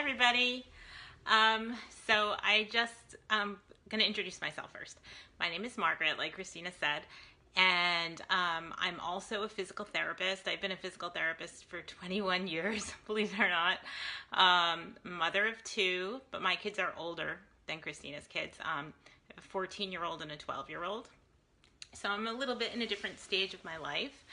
everybody. So I'm going to introduce myself first. My name is Margaret, like Christina said, and I'm also a physical therapist. I've been a physical therapist for 21 years, believe it or not. Mother of two, but my kids are older than Christina's kids. A 14-year-old and a 12-year-old. So I'm a little bit in a different stage of my life.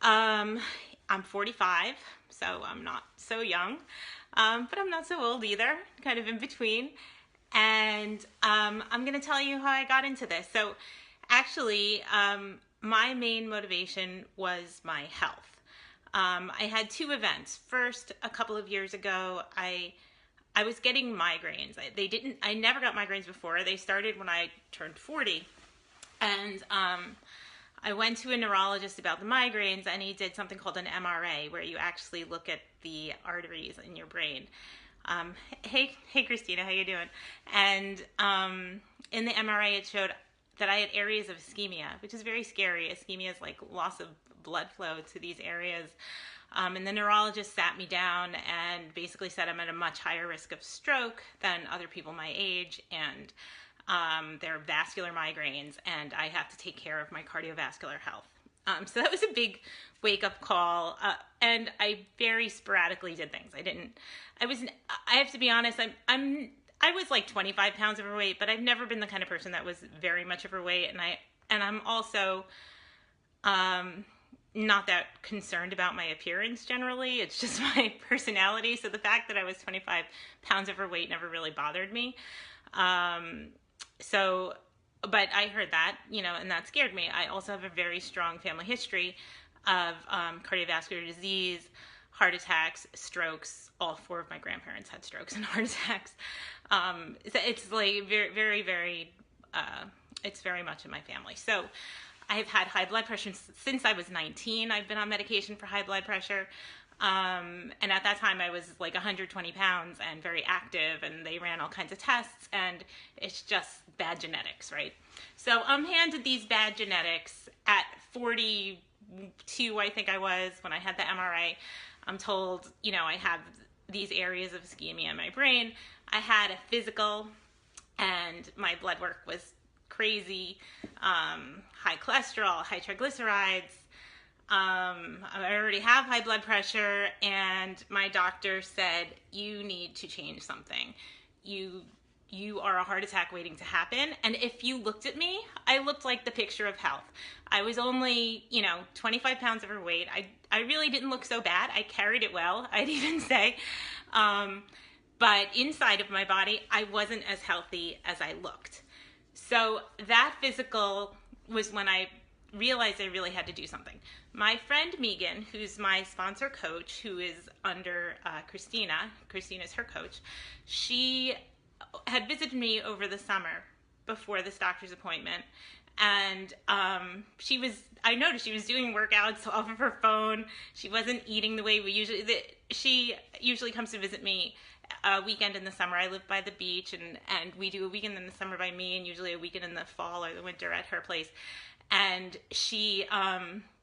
I'm 45, so I'm not so young, but I'm not so old either, kind of in between. And I'm going to tell you how I got into this. So actually, my main motivation was my health. I had two events. First, a couple of years ago, I was getting migraines. I never got migraines before. They started when I turned 40. And I went to a neurologist about the migraines, and he did something called an MRA, where you actually look at the arteries in your brain. Hey, Christina, how you doing? And in the MRA, it showed that I had areas of ischemia, which is very scary. Ischemia is like loss of blood flow to these areas. And the neurologist sat me down and basically said I'm at a much higher risk of stroke than other people my age, and they're vascular migraines, and I have to take care of my cardiovascular health. So that was a big wake-up call, and I very sporadically did things. I have to be honest, I was like 25 pounds overweight, but I've never been the kind of person that was very much overweight, and I'm also not that concerned about my appearance generally. It's just my personality. So the fact that I was 25 pounds overweight never really bothered me. But I heard that, and that scared me. I also have a very strong family history of cardiovascular disease, heart attacks, strokes. All four of my grandparents had strokes and heart attacks. So it's like very, very, very, it's very much in my family. So I've had high blood pressure since I was 19. I've been on medication for high blood pressure. And at that time I was like 120 pounds and very active, and they ran all kinds of tests, and it's just bad genetics, right? So I'm handed these bad genetics at 42, I think I was, when I had the MRA. I'm told, I have these areas of ischemia in my brain. I had a physical, and my blood work was crazy, high cholesterol, high triglycerides. I already have high blood pressure, and my doctor said, you need to change something. You are a heart attack waiting to happen. And if you looked at me, I looked like the picture of health. I was only, 25 pounds overweight. I really didn't look so bad. I carried it well, I'd even say. But inside of my body, I wasn't as healthy as I looked. So that physical was when I realized I really had to do something. My friend Megan, who's my sponsor coach, who is under Christina's her coach, she had visited me over the summer before this doctor's appointment, and I noticed she was doing workouts off of her phone. She wasn't eating the way she usually comes to visit me a weekend in the summer. I live by the beach, and we do a weekend in the summer by me, and usually a weekend in the fall or the winter at her place. And she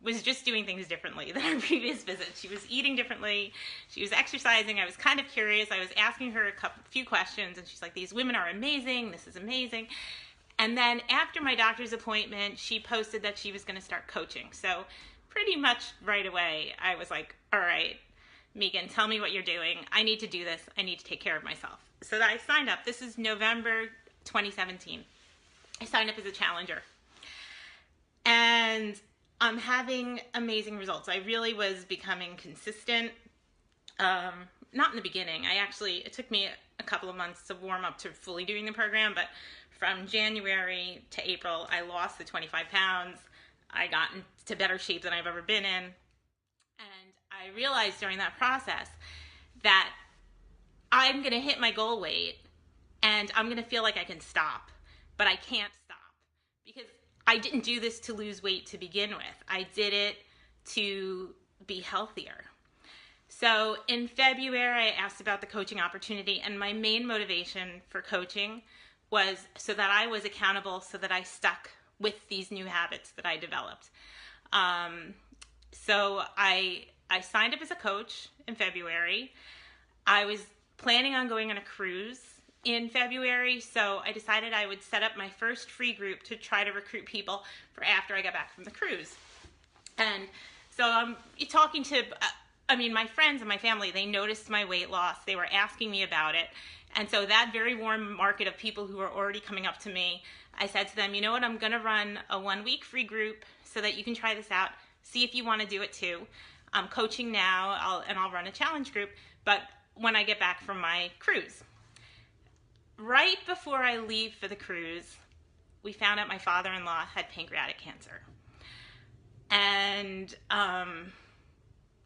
was just doing things differently than our previous visits. She was eating differently. She was exercising. I was kind of curious. I was asking her a few questions, and she's like, these women are amazing. This is amazing. And then after my doctor's appointment, she posted that she was going to start coaching. So pretty much right away, I was like, all right, Megan, tell me what you're doing. I need to do this. I need to take care of myself. So I signed up. This is November 2017. I signed up as a challenger. And I'm having amazing results. I really was becoming consistent. Not in the beginning. It took me a couple of months to warm up to fully doing the program, but from January to April, I lost the 25 pounds. I got into better shape than I've ever been in. And I realized during that process that I'm going to hit my goal weight, and I'm going to feel like I can stop, but I can't stop, because I didn't do this to lose weight to begin with. I did it to be healthier. So in February, I asked about the coaching opportunity, and my main motivation for coaching was so that I was accountable, so that I stuck with these new habits that I developed. So I signed up as a coach in February. I was planning on going on a cruise in February, so I decided I would set up my first free group to try to recruit people for after I got back from the cruise. And so I'm talking to, my friends and my family, they noticed my weight loss. They were asking me about it. And so that very warm market of people who were already coming up to me, I said to them, you know what, I'm going to run a 1-week free group so that you can try this out, see if you want to do it too. I'm coaching now, I'll run a challenge group, but when I get back from my cruise. Right before I leave for the cruise, we found out my father-in-law had pancreatic cancer. And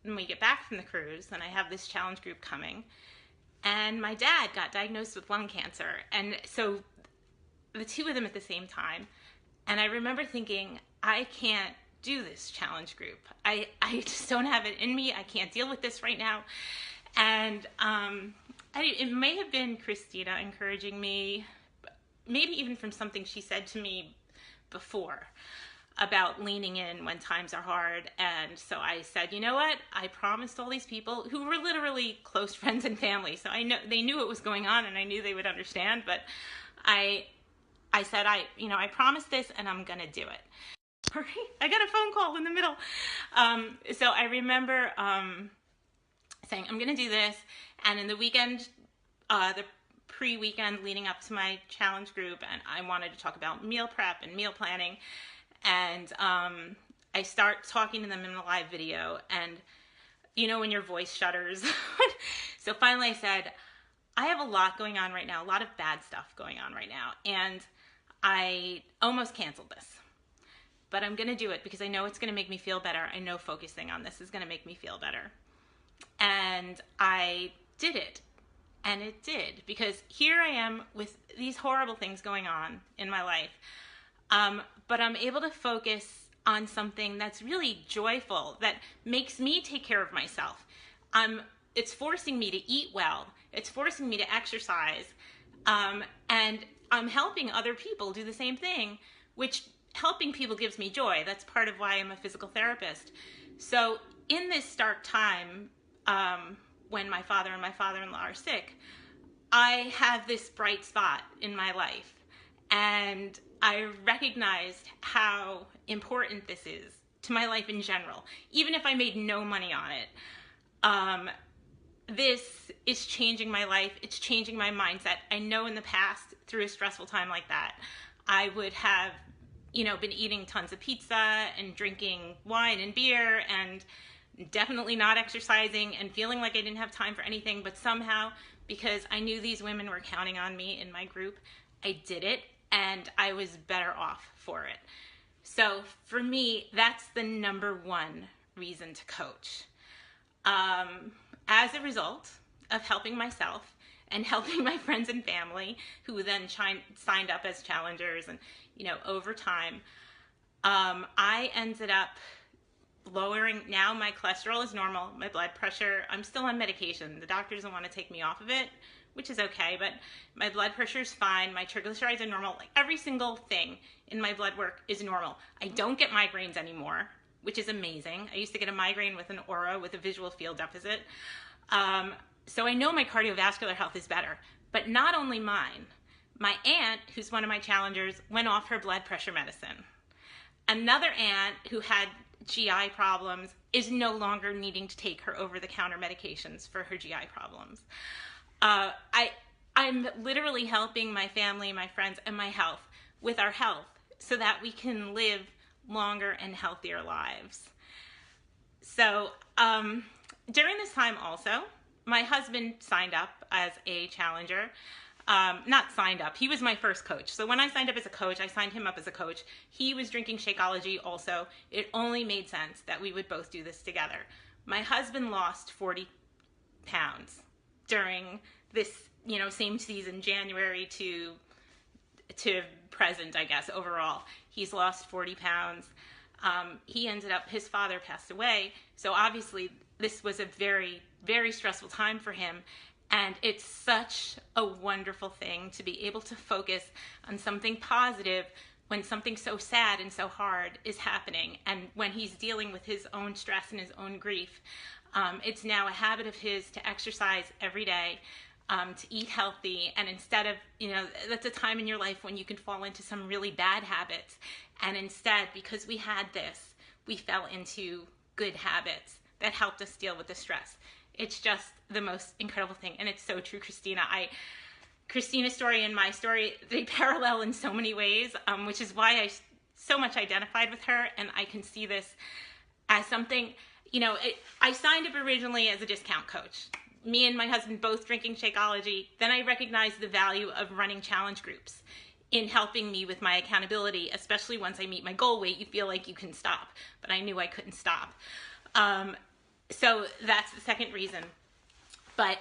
when we get back from the cruise, and I have this challenge group coming, and my dad got diagnosed with lung cancer. And so the two of them at the same time. And I remember thinking, I can't do this challenge group. I just don't have it in me. I can't deal with this right now. And it may have been Christina encouraging me, maybe even from something she said to me before about leaning in when times are hard. And so I said, you know what? I promised all these people who were literally close friends and family. So I know they knew what was going on and I knew they would understand, but I said, I promised this and I'm going to do it. Sorry, I got a phone call in the middle. So I remember saying, I'm going to do this. And in the weekend, the pre-weekend leading up to my challenge group, and I wanted to talk about meal prep and meal planning. And I start talking to them in a live video, and you know when your voice shudders. So finally I said, I have a lot going on right now, a lot of bad stuff going on right now, and I almost canceled this. But I'm going to do it because I know it's going to make me feel better. I know focusing on this is going to make me feel better. And I did it. And it did, because here I am with these horrible things going on in my life. But I'm able to focus on something that's really joyful, that makes me take care of myself. It's forcing me to eat well. It's forcing me to exercise. And I'm helping other people do the same thing, which helping people gives me joy. That's part of why I'm a physical therapist. So in this dark time, when my father and my father-in-law are sick, I have this bright spot in my life. And I recognized how important this is to my life in general, even if I made no money on it. This is changing my life. It's changing my mindset. I know in the past, through a stressful time like that, I would have, been eating tons of pizza and drinking wine and beer and definitely not exercising and feeling like I didn't have time for anything. But somehow, because I knew these women were counting on me in my group, I did it, and I was better off for it. So for me, that's the number one reason to coach. As a result of helping myself and helping my friends and family, who then signed up as challengers, and over time, I ended up lowering. Now my cholesterol is normal, my blood pressure, I'm still on medication. The doctor doesn't want to take me off of it, which is okay, but my blood pressure is fine, my triglycerides are normal, like every single thing in my blood work is normal. I don't get migraines anymore, which is amazing. I used to get a migraine with an aura with a visual field deficit. So I know my cardiovascular health is better, but not only mine. My aunt, who's one of my challengers, went off her blood pressure medicine. Another aunt who had GI problems is no longer needing to take her over-the-counter medications for her GI problems. I'm literally helping my family, my friends, and my health with our health so that we can live longer and healthier lives. So during this time also, my husband signed up as a challenger. Not signed up, he was my first coach. So when I signed up as a coach, I signed him up as a coach. He was drinking Shakeology also. It only made sense that we would both do this together. My husband lost 40 pounds during this, same season, January to present, I guess, overall. He's lost 40 pounds. He ended up, his father passed away. So obviously this was a very, very stressful time for him. And it's such a wonderful thing to be able to focus on something positive when something so sad and so hard is happening. And when he's dealing with his own stress and his own grief, it's now a habit of his to exercise every day. to eat healthy. And instead of, that's a time in your life when you can fall into some really bad habits. And instead, because we had this, we fell into good habits that helped us deal with the stress. It's just the most incredible thing. And it's so true, Christina. Christina's story and my story, they parallel in so many ways, which is why I so much identified with her. And I can see this as something, I signed up originally as a discount coach. Me and my husband both drinking Shakeology. Then I recognized the value of running challenge groups in helping me with my accountability, especially once I meet my goal weight, you feel like you can stop. But I knew I couldn't stop. So that's the second reason. But,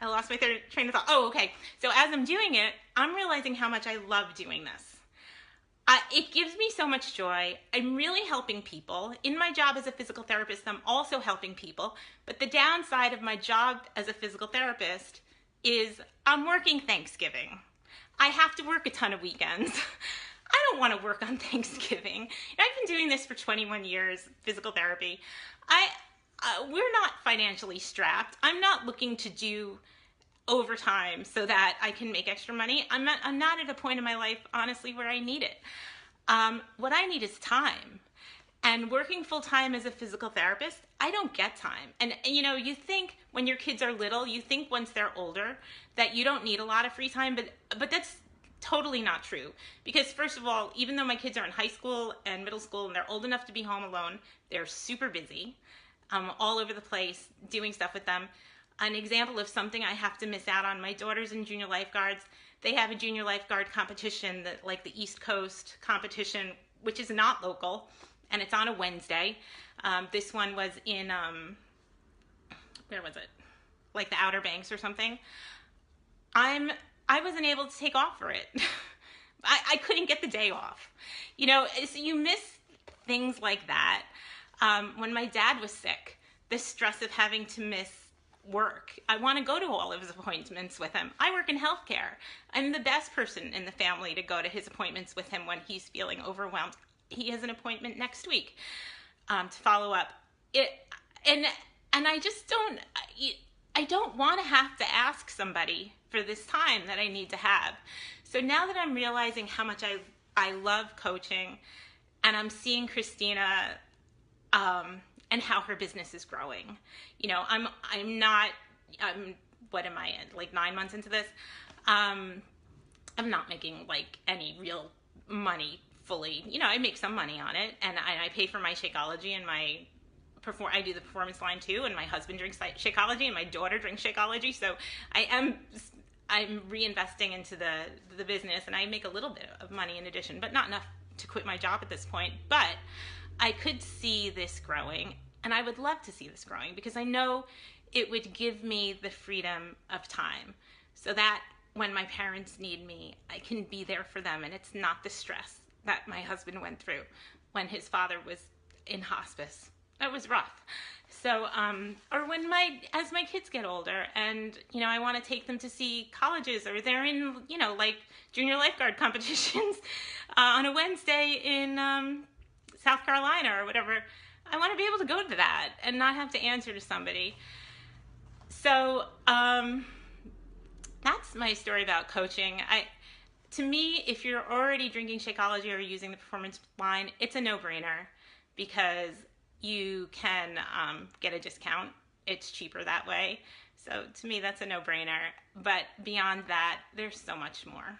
I lost my third train of thought. Oh, okay. So as I'm doing it, I'm realizing how much I love doing this. It gives me so much joy. I'm really helping people. In my job as a physical therapist, I'm also helping people. But the downside of my job as a physical therapist is I'm working Thanksgiving. I have to work a ton of weekends. I don't want to work on Thanksgiving. I've been doing this for 21 years, physical therapy. We're not financially strapped. I'm not looking to do overtime so that I can make extra money. I'm not at a point in my life, honestly, where I need it. What I need is time. And working full-time as a physical therapist, I don't get time. And you think when your kids are little, you think once they're older that you don't need a lot of free time, but that's totally not true. Because first of all, even though my kids are in high school and middle school and they're old enough to be home alone, they're super busy, all over the place, doing stuff with them. An example of something I have to miss out on, my daughter's in junior lifeguards. They have a junior lifeguard competition, like the East Coast competition, which is not local, and it's on a Wednesday. This one was in, where was it? Like the Outer Banks or something. I wasn't able to take off for it. I couldn't get the day off. So you miss things like that. When my dad was sick, the stress of having to miss work. I want to go to all of his appointments with him. I work in healthcare. I'm the best person in the family to go to his appointments with him when he's feeling overwhelmed. He has an appointment next week to follow up. And I just I don't want to have to ask somebody for this time that I need to have. So now that I'm realizing how much I love coaching, and I'm seeing Christina and how her business is growing. What am I in? Like 9 months into this? I'm not making like any real money fully. I make some money on it, and I pay for my Shakeology and I do the performance line too, and my husband drinks Shakeology and my daughter drinks Shakeology. So I'm reinvesting into the business, and I make a little bit of money in addition, but not enough to quit my job at this point. But I could see this growing, and I would love to see this growing because I know it would give me the freedom of time so that when my parents need me, I can be there for them, and it's not the stress that my husband went through when his father was in hospice. That was rough. So, or as my kids get older and, I want to take them to see colleges, or they're in, like junior lifeguard competitions on a Wednesday in South Carolina or whatever, I want to be able to go to that and not have to answer to somebody. So, that's my story about coaching. To me, if you're already drinking Shakeology or using the performance line, it's a no-brainer because you can get a discount. It's cheaper that way. So to me, that's a no-brainer. But beyond that, there's so much more.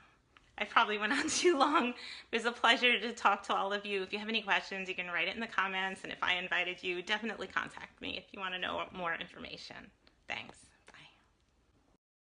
I probably went on too long. It was a pleasure to talk to all of you. If you have any questions, you can write it in the comments. And if I invited you, definitely contact me if you want to know more information. Thanks.